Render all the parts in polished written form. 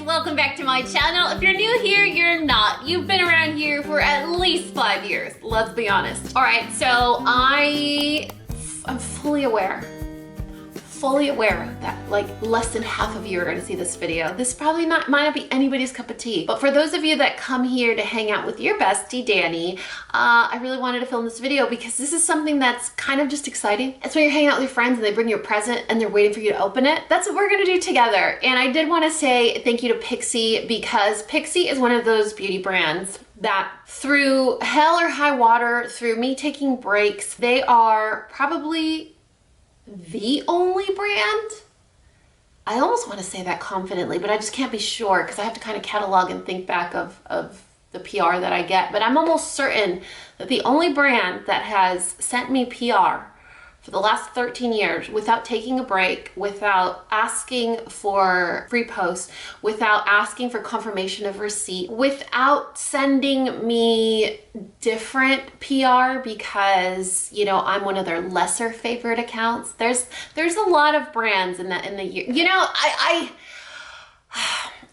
welcome back to my channel. If you're new here, you're not. You've been around here for at least 5 years, let's be honest. All right, so I'm fully aware that like less than half of you are going to see this video. This probably might not be anybody's cup of tea, but for those of you that come here to hang out with your bestie Danny, I really wanted to film this video because this is something that's kind of just exciting. It's when you're hanging out with your friends and they bring you a present and they're waiting for you to open it. That's what we're going to do together. And I did want to say thank you to PIXI, because PIXI is one of those beauty brands that through hell or high water, through me taking breaks, they are probably the only brand. I almost want to say that confidently, but I just can't be sure because I have to kind of catalog and think back of the PR that I get. But I'm almost certain that the only brand that has sent me PR for the last 13 years without taking a break, without asking for free posts, without asking for confirmation of receipt, without sending me different PR because, you know, I'm one of their lesser favorite accounts. There's a lot of brands in the year. You know, I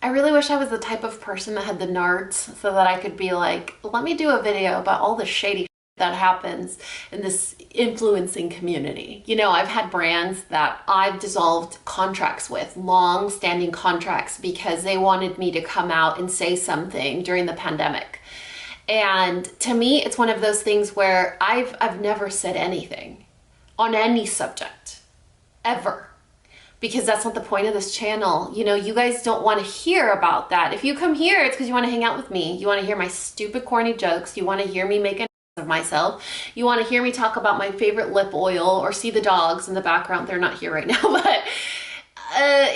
really wish I was the type of person that had the nerds so that I could be like, let me do a video about all the shady that happens in this influencing community. You know, I've had brands that I've dissolved contracts with, long-standing contracts, because they wanted me to come out and say something during the pandemic. And to me, it's one of those things where I've never said anything on any subject, ever. Because that's not the point of this channel. You know, you guys don't want to hear about that. If you come here, it's because you want to hang out with me. You want to hear my stupid, corny jokes. You want to hear me make of myself. You want to hear me talk about my favorite lip oil or see the dogs in the background. They're not here right now, but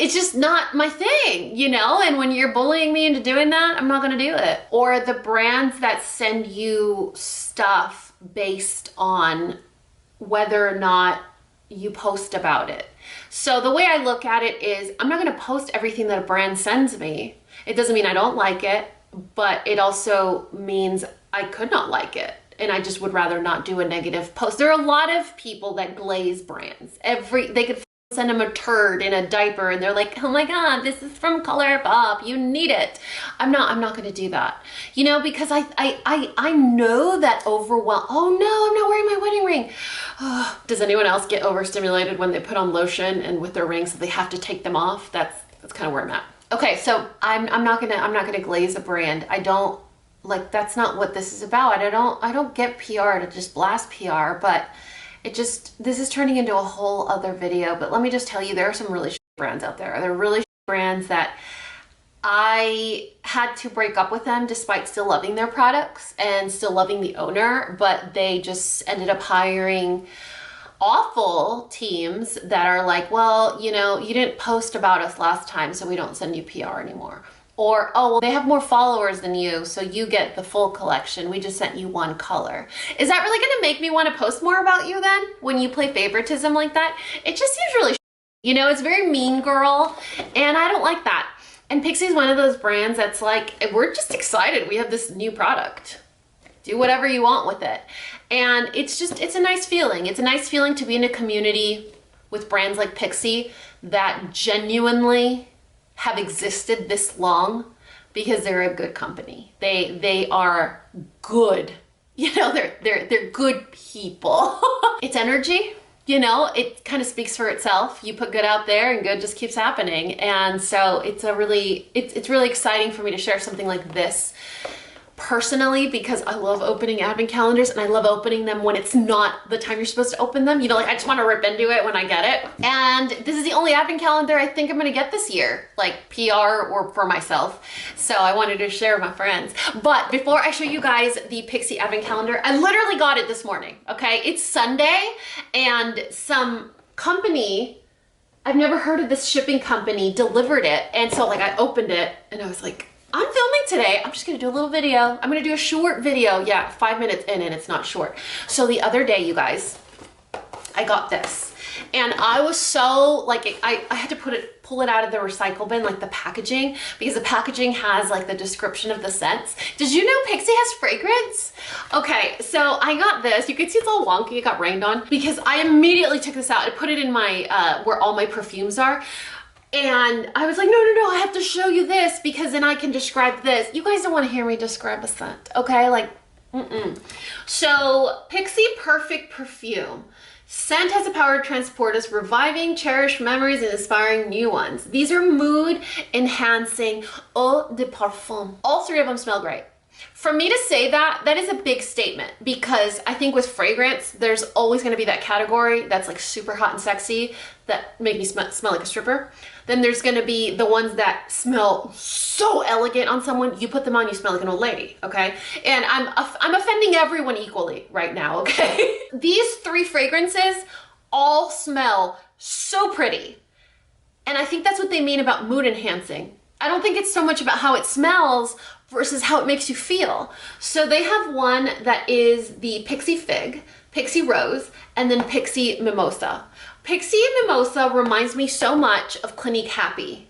it's just not my thing, you know? And when you're bullying me into doing that, I'm not going to do it. Or the brands that send you stuff based on whether or not you post about it. So the way I look at it is I'm not going to post everything that a brand sends me. It doesn't mean I don't like it, but it also means I could not like it. And I just would rather not do a negative post. There are a lot of people that glaze brands. They could send them a turd in a diaper and they're like, oh my God, this is from ColourPop, you need it. I'm not gonna do that. You know, because I know that overwhelm. Oh no, I'm not wearing my wedding ring. Oh, does anyone else get overstimulated when they put on lotion and with their rings so they have to take them off? That's kind of where I'm at. Okay, so I'm not gonna glaze a brand. I don't, like, that's not what this is about. I don't get PR to just blast PR, but this is turning into a whole other video. But let me just tell you, there are some really shit brands out there. There are really shit brands that I had to break up with them despite still loving their products and still loving the owner, but they just ended up hiring awful teams that are like, well, you know, you didn't post about us last time, so we don't send you PR anymore. Or, oh, well, they have more followers than you, so you get the full collection. We just sent you one color. Is that really gonna make me want to post more about you then? When you play favoritism like that? It just seems really, you know, it's very mean girl, and I don't like that. And PIXI is one of those brands that's like, we're just excited. We have this new product. Do whatever you want with it. And it's a nice feeling. It's a nice feeling to be in a community with brands like PIXI that genuinely have existed this long because they're a good company. They are good. You know, they're good people. It's energy, you know, it kind of speaks for itself. You put good out there and good just keeps happening. And so it's really exciting for me to share something like this personally, because I love opening advent calendars and I love opening them when it's not the time you're supposed to open them. You know, like I just want to rip into it when I get it. And this is the only advent calendar I think I'm going to get this year, like PR or for myself. So I wanted to share with my friends. But before I show you guys the PIXI advent calendar, I literally got it this morning, okay? It's Sunday and some company, I've never heard of this shipping company, delivered it. And so like I opened it and I was like, I'm filming today. I'm just gonna do a little video. I'm gonna do a short video. Yeah, 5 minutes in and it's not short. So the other day, you guys, I got this and I was so like, I had to pull it out of the recycle bin, like the packaging, because the packaging has like the description of the scents. Did you know PIXI has fragrance? Okay, so I got this. You can see it's all wonky. It got rained on because I immediately took this out and put it in my, where all my perfumes are. And I was like, no, I have to show you do this because then I can describe this. You guys don't want to hear me describe a scent, okay? Like, So, PixiPerfume. Scent has the power to transport us, reviving cherished memories and inspiring new ones. These are mood enhancing eau de parfum. All three of them smell great. For me to say that, that is a big statement, because I think with fragrance, there's always going to be that category that's like super hot and sexy that make me smell like a stripper. Then there's going to be the ones that smell so elegant on someone. You put them on, you smell like an old lady, okay? And I'm offending everyone equally right now, okay? These three fragrances all smell so pretty. And I think that's what they mean about mood enhancing. I don't think it's so much about how it smells versus how it makes you feel. So they have one that is the PIXI Fig, PIXI Rose, and then PIXI Mimosa. PIXI Mimosa reminds me so much of Clinique Happy.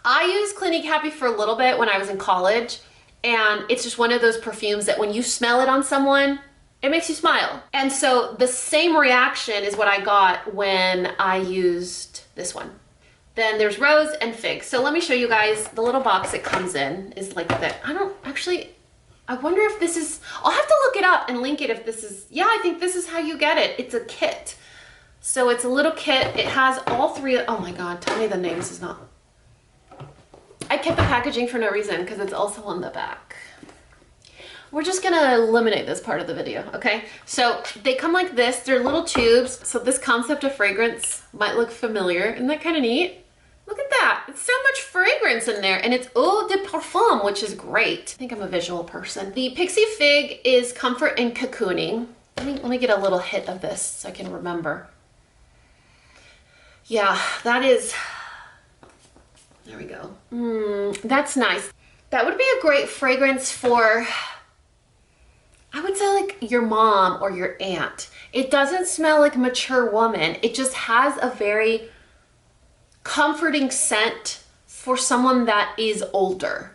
I used Clinique Happy for a little bit when I was in college, and it's just one of those perfumes that when you smell it on someone, it makes you smile. And so the same reaction is what I got when I used this one. Then there's Rose and Fig. So let me show you guys the little box it comes in is like that. I wonder if this is, I'll have to look it up and link it if this is, yeah, I think this is how you get it. It's a kit. So it's a little kit. It has all three, oh my God, tell me the names is not. I kept the packaging for no reason because it's also on the back. We're just gonna eliminate this part of the video, okay? So they come like this, they're little tubes. So this concept of fragrance might look familiar. Isn't that kind of neat? Look at that, it's so much fragrance in there, and it's eau de parfum, which is great. I think I'm a visual person. The PIXI Fig is comfort and cocooning. Let me get a little hit of this so I can remember. Yeah, that is, there we go. That's nice. That would be a great fragrance for, I would say like your mom or your aunt. It doesn't smell like a mature woman. It just has a very comforting scent for someone that is older.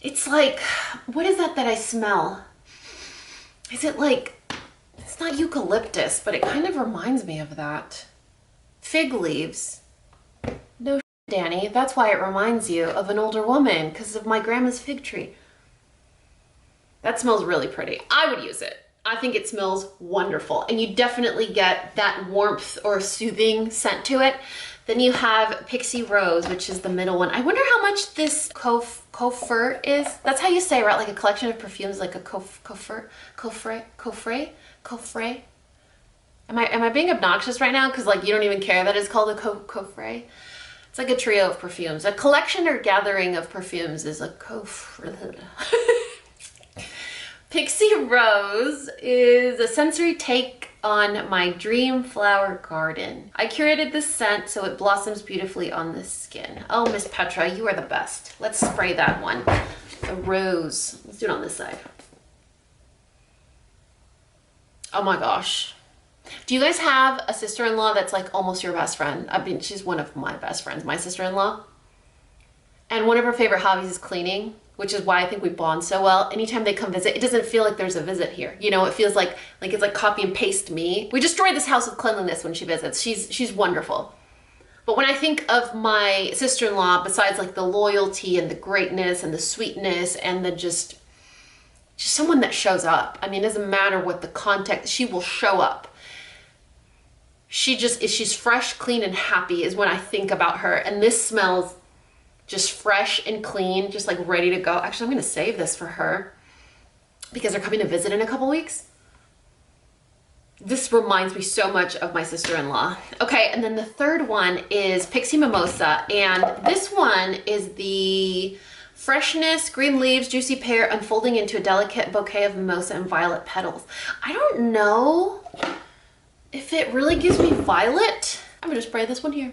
It's like, what is that I smell? Is it like, it's not eucalyptus, but it kind of reminds me of that. Fig leaves. No, Danny, that's why it reminds you of an older woman, because of my grandma's fig tree. That smells really pretty. I would use it. I think it smells wonderful, and you definitely get that warmth or soothing scent to it. Then you have PIXI Rose, which is the middle one. I wonder how much this coffre is. That's how you say it, right? Like a collection of perfumes, like a coffre. Am I being obnoxious right now? Because like you don't even care that it's called a coffre. It's like a trio of perfumes. A collection or gathering of perfumes is a coffre. PIXI Rose is a sensory take on my dream flower garden. I curated this scent so it blossoms beautifully on the skin. Oh, Miss Petra, you are the best. Let's spray that one. A rose. Let's do it on this side. Oh my gosh. Do you guys have a sister-in-law that's like almost your best friend? I mean, she's one of my best friends, my sister-in-law. And one of her favorite hobbies is cleaning, which is why I think we bond so well. Anytime they come visit, it doesn't feel like there's a visit here. You know, it feels like it's like copy and paste me. We destroy this house with cleanliness when she visits. She's wonderful. But when I think of my sister-in-law, besides like the loyalty and the greatness and the sweetness and the just someone that shows up. I mean, it doesn't matter what the context, she will show up. She's fresh, clean, and happy is when I think about her. And this smells just fresh and clean, just like ready to go. Actually, I'm gonna save this for her because they're coming to visit in a couple weeks. This reminds me so much of my sister-in-law. Okay, and then the third one is PIXI Mimosa, and this one is the freshness, green leaves, juicy pear, unfolding into a delicate bouquet of mimosa and violet petals. I don't know if it really gives me violet. I'm gonna spray this one here.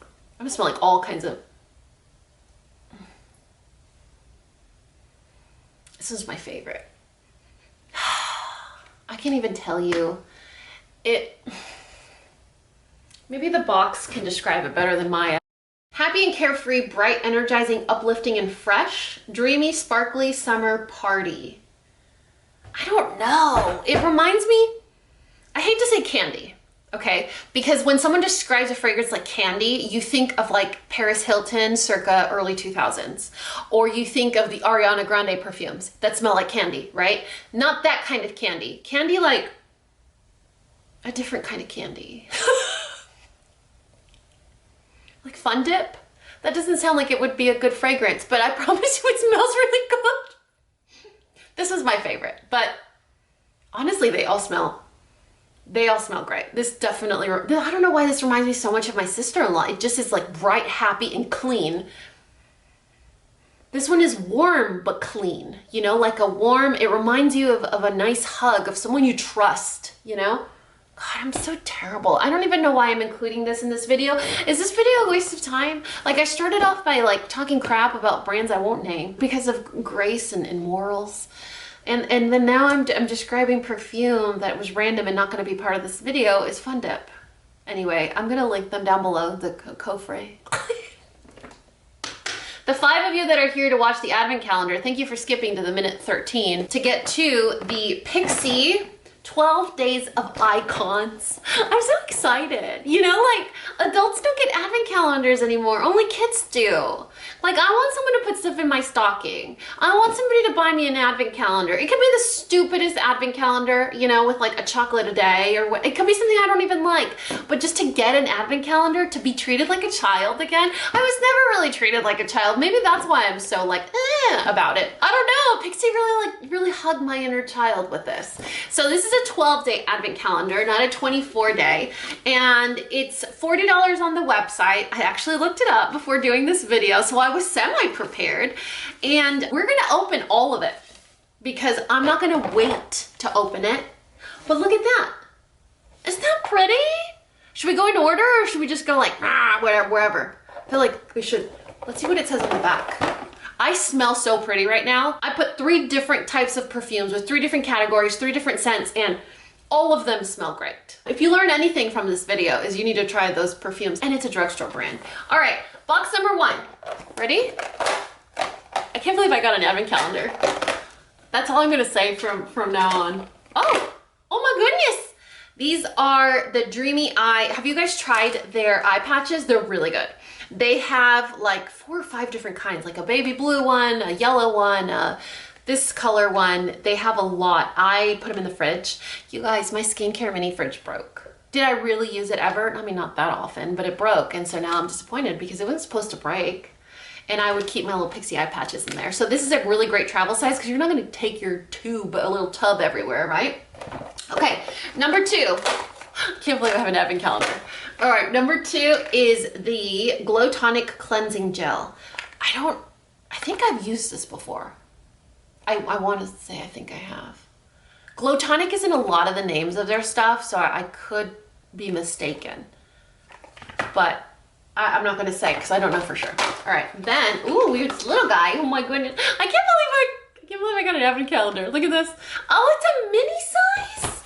I'm gonna smell like all kinds of, this is my favorite. I can't even tell you. Maybe the box can describe it better than Maya. Happy and carefree, bright, energizing, uplifting, and fresh. Dreamy, sparkly summer party. I don't know. It reminds me, I hate to say candy, Okay, because when someone describes a fragrance like candy, you think of like Paris Hilton circa early 2000s, or you think of the Ariana Grande perfumes that smell like candy, right? Not that kind of candy. Candy like a different kind of candy. Like Fun Dip? That doesn't sound like it would be a good fragrance, but I promise you it smells really good. This is my favorite, but honestly, they all smell great. This definitely, I don't know why this reminds me so much of my sister-in-law. It just is like bright, happy, and clean. This one is warm, but clean, you know, like a warm, it reminds you of a nice hug of someone you trust, you know? God, I'm so terrible. I don't even know why I'm including this in this video. Is this video a waste of time? Like, I started off by like talking crap about brands I won't name because of grace and morals. And then now I'm describing perfume that was random and not going to be part of this video is Fun Dip. Anyway, I'm going to link them down below, the coffret. The 5 of you that are here to watch the advent calendar, thank you for skipping to the minute 13 to get to the PIXI 12 days of icons. I'm so excited. You know, like adults don't get advent calendars anymore. Only kids do. Like, I want someone to put stuff in my stocking. I want somebody to buy me an advent calendar. It could be the stupidest advent calendar, you know, with like a chocolate a day or what. It could be something I don't even like. But just to get an advent calendar, to be treated like a child again. I was never really treated like a child. Maybe that's why I'm so like, about it. I don't know. PIXI really hugged my inner child with this. So this is a 12-day advent calendar, not a 24-day. And it's $40 on the website. I actually looked it up before doing this video, so I was semi-prepared. And we're gonna open all of it because I'm not gonna wait to open it. But look at that. Isn't that pretty? Should we go in order or should we just go like, whatever, wherever? I feel like we should. Let's see what it says on the back. I smell so pretty right now. I put 3 different types of perfumes with 3 different categories, 3 different scents, and all of them smell great. If you learn anything from this video is you need to try those perfumes, and it's a drugstore brand. All right, box number 1. Ready? I can't believe I got an advent calendar. That's all I'm gonna say from now on. Oh my goodness. These are the Dreamy Eye. Have you guys tried their eye patches? They're really good. They have like 4 or 5 different kinds, like a baby blue one, a yellow one, this color one. They have a lot. I put them in the fridge. You guys, my skincare mini fridge broke. Did I really use it ever? I mean, not that often, but it broke. And so now I'm disappointed because it wasn't supposed to break. And I would keep my little PIXI eye patches in there. So this is a really great travel size because you're not gonna take your a little tub everywhere, right? Okay, number 2. Can't believe I have an advent calendar. All right, number 2 is the Glow Tonic Cleansing Gel. I think I've used this before. I want to say I think I have. Glow Tonic is in a lot of the names of their stuff, so I could be mistaken. But I'm not gonna say because I don't know for sure. All right, then, ooh, weird little guy. Oh my goodness. I can't believe I got an advent calendar. Look at this. Oh, it's a mini size.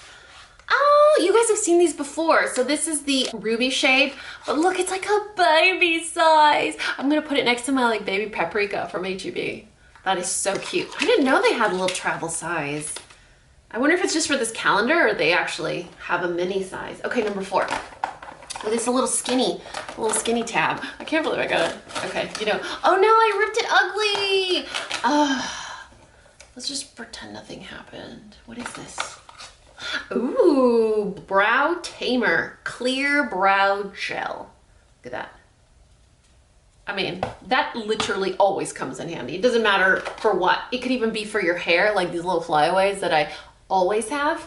Oh, you guys have seen these before. So this is the ruby shade, but look, it's like a baby size. I'm gonna put it next to my like baby paprika from H-E-B. That is so cute. I didn't know they had a little travel size. I wonder if it's just for this calendar or they actually have a mini size. Okay, number 4. Oh, this is a little skinny tab. I can't believe I got it. Okay, you know. Oh no, I ripped it ugly. Let's just pretend nothing happened. What is this? Ooh, Brow Tamer Clear Brow Gel. Look at that. I mean, that literally always comes in handy. It doesn't matter for what. It could even be for your hair, like these little flyaways that I always have.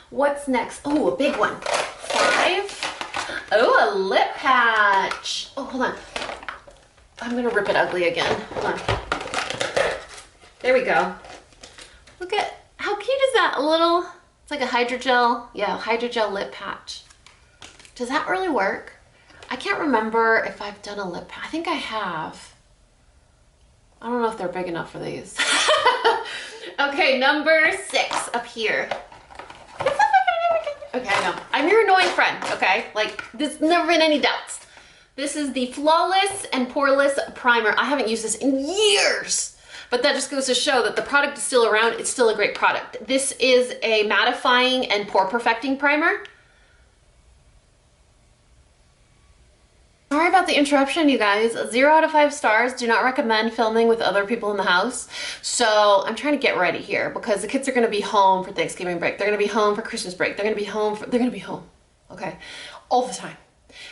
What's next? Oh, a big one. 5. Oh, a lip patch. Oh, hold on. I'm gonna rip it ugly again. Hold on. There we go. Look at, how cute is that? A little, it's like a hydrogel. Yeah, hydrogel lip patch. Does that really work? I can't remember if I've done a lip patch. I think I have. I don't know if they're big enough for these. Okay, number 6 up here. Okay, I know. I'm your annoying friend, okay? Like, there's never been any doubts. This is the Flawless and Poreless Primer. I haven't used this in years, but that just goes to show that the product is still around. It's still a great product. This is a mattifying and pore perfecting primer. Sorry about the interruption, you guys. 0 out of 5 stars. Do not recommend filming with other people in the house. So I'm trying to get ready here because the kids are going to be home for Thanksgiving break. They're going to be home for Christmas break. They're going to be home. Okay, all the time.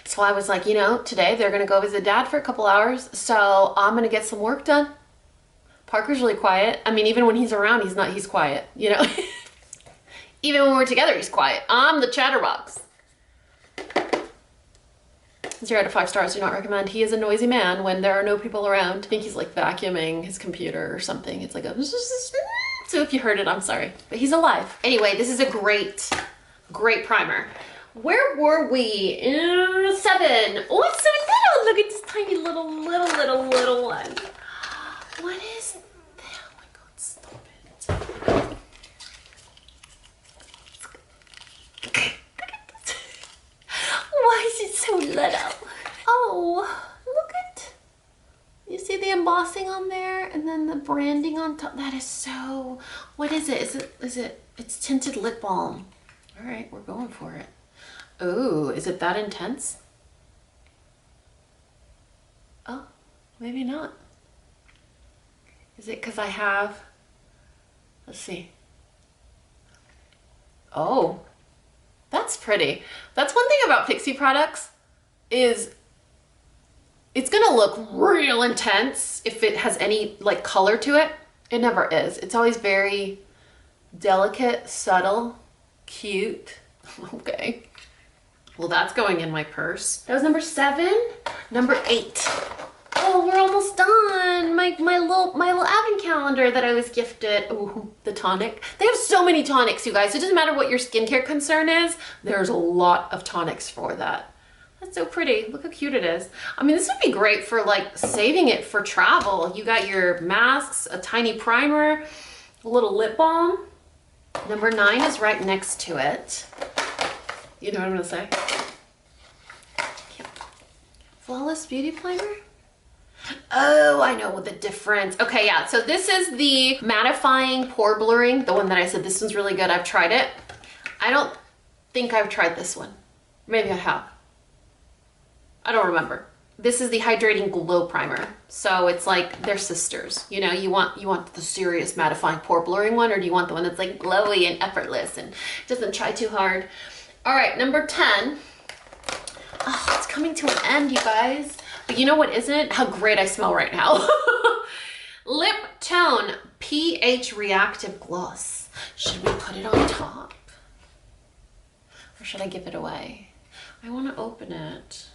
So I was like, you know, today they're going to go visit Dad for a couple hours. So I'm going to get some work done. Parker's really quiet. I mean, even when he's around, he's quiet, you know. Even when we're together, he's quiet. I'm the chatterbox. 0 out of 5 stars, do not recommend. He is a noisy man when there are no people around. I think he's like vacuuming his computer or something. It's like a... So if you heard it, I'm sorry. But he's alive. Anyway, this is a great primer. Where were we? 7. Oh, it's so little. Look at this tiny little one. What is that? Oh my God, stop it. Why is it so little? Oh, look at, you see the embossing on there and then the branding on top. That is so, what is it? It's tinted lip balm. All right, we're going for it. Oh, is it that intense? Oh, maybe not. Is it because I have, let's see. Oh, that's pretty. That's one thing about PIXI products is it's gonna look real intense if it has any like color to it. It never is. It's always very delicate, subtle, cute. Okay. Well, that's going in my purse. That was number 7. Number 8. Oh, we're almost done. My little advent calendar that I was gifted. Ooh, the tonic. They have so many tonics, you guys. It doesn't matter what your skincare concern is. There's a lot of tonics for that. That's so pretty. Look how cute it is. I mean, this would be great for like saving it for travel. You got your masks, a tiny primer, a little lip balm. Number 9 is right next to it. You know what I'm gonna say? Flawless Beauty Primer? Oh, I know what the difference. Okay, yeah, so this is the mattifying pore blurring, the one that I said this one's really good. I've tried it. I don't think I've tried this one. Maybe I have. I don't remember. This is the hydrating glow primer. So it's like they're sisters. You know, you want the serious mattifying pore blurring one, or do you want the one that's like glowy and effortless and doesn't try too hard? All right, number 10. Oh, it's coming to an end, you guys. But you know what isn't? How great I smell right now. Lip Tone pH Reactive Gloss. Should we put it on top? Or should I give it away? I want to open it.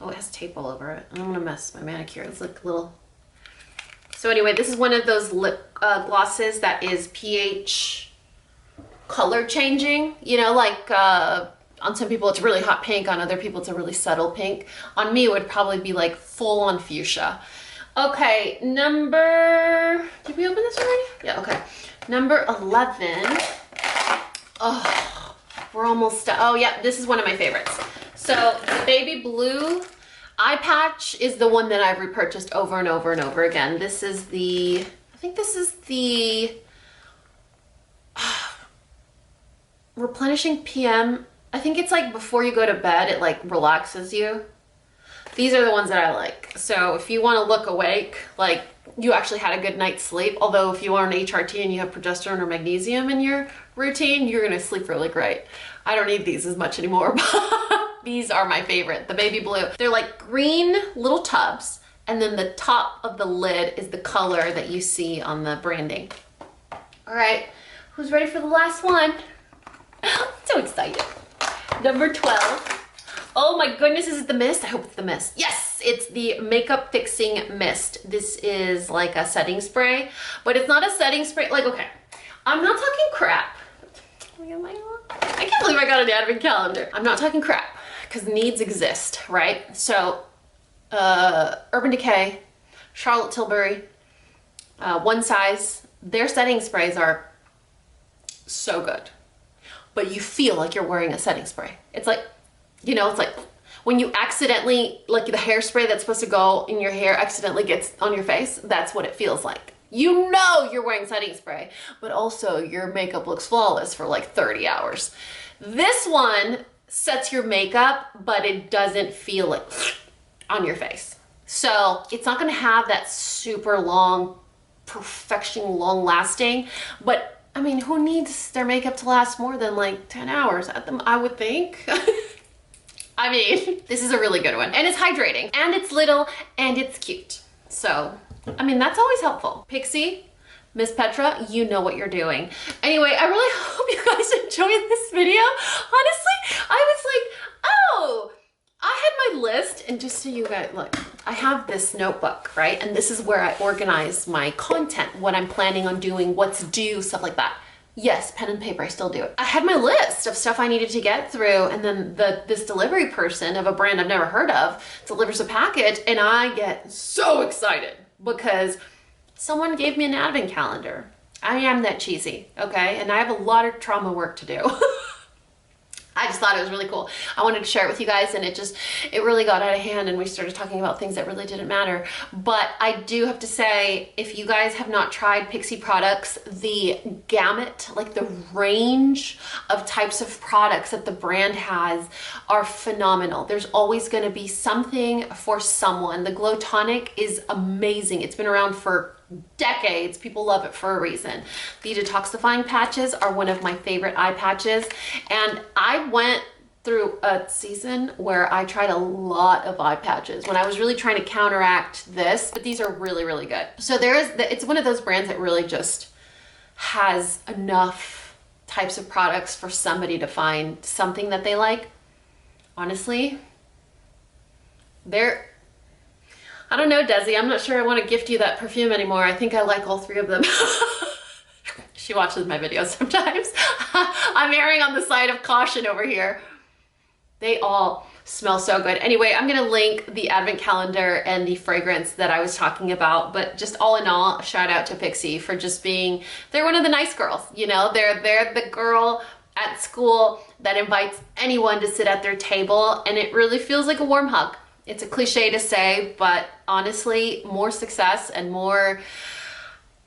Oh, it has tape all over it. I'm gonna mess my manicure. It's like little. So anyway, this is one of those lip glosses that is pH color changing. You know, like on some people it's really hot pink, on other people it's a really subtle pink. On me it would probably be like full on fuchsia. Okay, number, did we open this already? Yeah, okay. Number 11. Oh, we're almost done. Oh yeah, this is one of my favorites. So the baby blue eye patch is the one that I've repurchased over and over and over again. This is the, I think this is the replenishing PM. I think it's like before you go to bed, it like relaxes you. These are the ones that I like. So if you want to look awake, like you actually had a good night's sleep, although if you are an HRT and you have progesterone or magnesium in your routine, you're gonna sleep really great. I don't need these as much anymore, but these are my favorite, the baby blue. They're like green little tubs, and then the top of the lid is the color that you see on the branding. All right, who's ready for the last one? So excited. Number 12. Oh my goodness, is it the mist? I hope it's the mist. Yes, it's the Makeup Fixing Mist. This is like a setting spray, but it's not a setting spray. Like, okay, I'm not talking crap. I can't believe I got an advent calendar. I'm not talking crap, because needs exist, right? So, Urban Decay, Charlotte Tilbury, One Size, their setting sprays are so good. But you feel like you're wearing a setting spray. It's like, you know, it's like when you accidentally, like the hairspray that's supposed to go in your hair accidentally gets on your face, that's what it feels like. You know you're wearing setting spray, but also your makeup looks flawless for like 30 hours. This one sets your makeup, but it doesn't feel like on your face. So it's not gonna have that super long, perfection, long lasting, but I mean, who needs their makeup to last more than like 10 hours at them, I would think. I mean, this is a really good one. And it's hydrating, and it's little, and it's cute. So, I mean, that's always helpful. PIXI, Miss Petra, you know what you're doing. Anyway, I really hope you guys enjoyed this video. Honestly, I was like, oh, I had my list, and just so you guys, look, I have this notebook, right? And this is where I organize my content, what I'm planning on doing, what's due, stuff like that. Yes, pen and paper, I still do it. I had my list of stuff I needed to get through, and then this delivery person of a brand I've never heard of delivers a package, and I get so excited because someone gave me an advent calendar. I am that cheesy, okay? And I have a lot of trauma work to do. I just thought it was really cool. I wanted to share it with you guys, and it really got out of hand, and we started talking about things that really didn't matter. But I do have to say, if you guys have not tried PIXI products, the gamut, like the range of types of products that the brand has are phenomenal. There's always gonna be something for someone. The Glow Tonic is amazing. It's been around for decades. People love it for a reason. The detoxifying patches are one of my favorite eye patches, and I went through a season where I tried a lot of eye patches when I was really trying to counteract this, but these are really, really good. So it's one of those brands that really just has enough types of products for somebody to find something that they like. Honestly, I don't know, Desi, I'm not sure I want to gift you that perfume anymore. I think I like all three of them. She watches my videos sometimes. I'm erring on the side of caution over here. They all smell so good. Anyway, I'm gonna link the advent calendar and the fragrance that I was talking about, but just all in all, shout out to PIXI for just being, they're one of the nice girls, you know? They're the girl at school that invites anyone to sit at their table, and it really feels like a warm hug. It's a cliche to say, but honestly, more success and more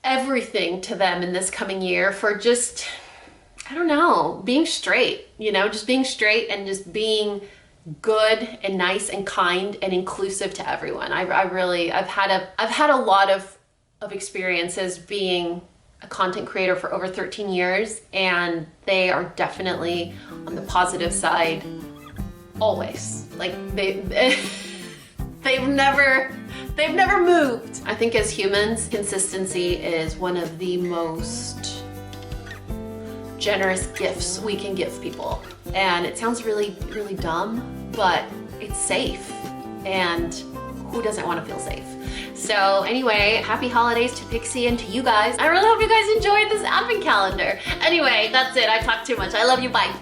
everything to them in this coming year for just, I don't know, being straight, you know, just being straight and just being good and nice and kind and inclusive to everyone. I've had a lot of experiences being a content creator for over 13 years, and they are definitely on the positive side always. Like they've never moved. I think as humans, consistency is one of the most generous gifts we can give people. And it sounds really, really dumb, but it's safe. And who doesn't want to feel safe? So anyway, happy holidays to PIXI and to you guys. I really hope you guys enjoyed this advent calendar. Anyway, that's it. I talked too much. I love you. Bye.